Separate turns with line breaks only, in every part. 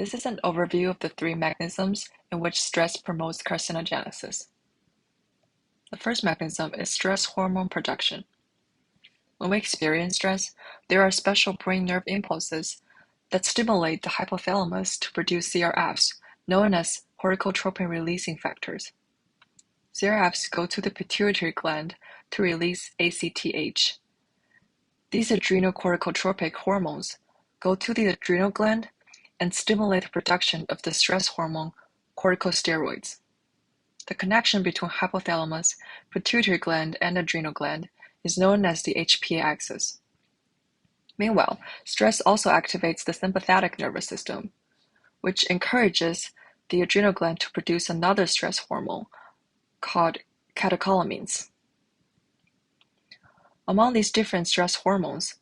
This is an overview of the three mechanisms in which stress promotes carcinogenesis. The first mechanism is stress hormone production. When we experience stress, there are special brain nerve impulses that stimulate the hypothalamus to produce CRFs, known as corticotropin-releasing factors. CRFs go to the pituitary gland to release ACTH. These adrenocorticotropic hormones go to the adrenal gland and stimulate the production of the stress hormone corticosteroids. The connection between hypothalamus, pituitary gland, and adrenal gland is known as the HPA axis. Meanwhile, stress also activates the sympathetic nervous system, which encourages the adrenal gland to produce another stress hormone called catecholamines. Among these different stress hormones,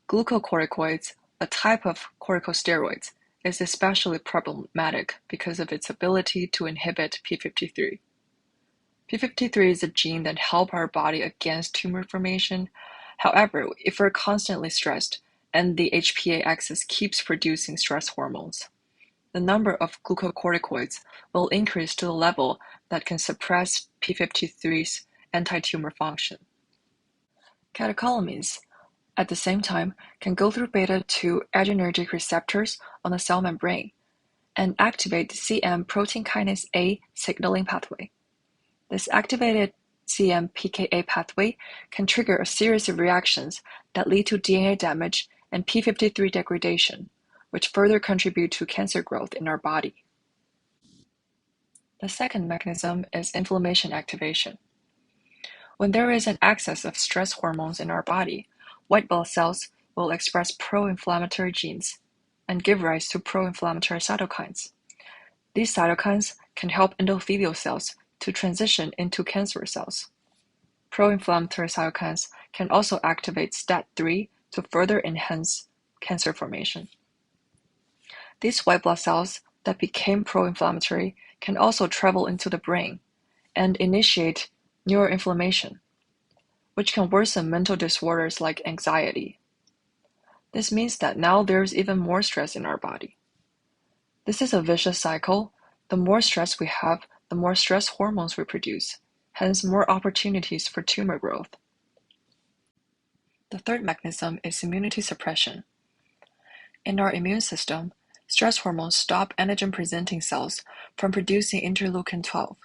glucocorticoids, a type of corticosteroids, is especially problematic because of its ability to inhibit p53. p53 is a gene that helps our body against tumor formation. However, if we're constantly stressed and the HPA axis keeps producing stress hormones, the number of glucocorticoids will increase to the level that can suppress p53's anti-tumor function. Catecholamines, at the same time, can go through beta-2 adrenergic receptors on the cell membrane and activate the CM protein kinase A signaling pathway. This activated CM-PKA pathway can trigger a series of reactions that lead to DNA damage and p53 degradation, which further contribute to cancer growth in our body. The second mechanism is inflammation activation. When there is an excess of stress hormones in our body, white blood cells will express pro-inflammatory genes and give rise to pro-inflammatory cytokines. These cytokines can help endothelial cells to transition into cancer cells. Pro-inflammatory cytokines can also activate STAT3 to further enhance cancer formation. These white blood cells that became pro-inflammatory can also travel into the brain and initiate neuroinflammation, which can worsen mental disorders like anxiety. This means that now there's even more stress in our body. This is a vicious cycle. The more stress we have, the more stress hormones we produce, hence more opportunities for tumor growth. The third mechanism is immunity suppression. In our immune system, stress hormones stop antigen-presenting cells from producing interleukin-12.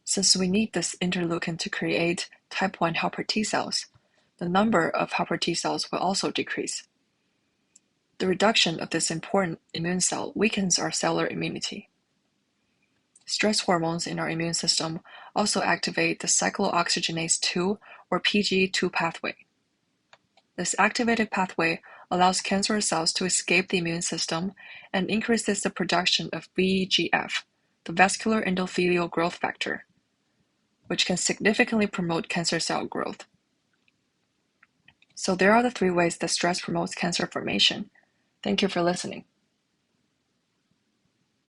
Since we need this interleukin to create type 1 helper T cells, the number of helper T cells will also decrease. The reduction of this important immune cell weakens our cellular immunity. Stress hormones in our immune system also activate the cyclooxygenase 2 or PGE2 pathway. This activated pathway allows cancerous cells to escape the immune system and increases the production of VEGF, the vascular endothelial growth factor, which can significantly promote cancer cell growth. So there are the three ways that stress promotes cancer formation. Thank you for listening.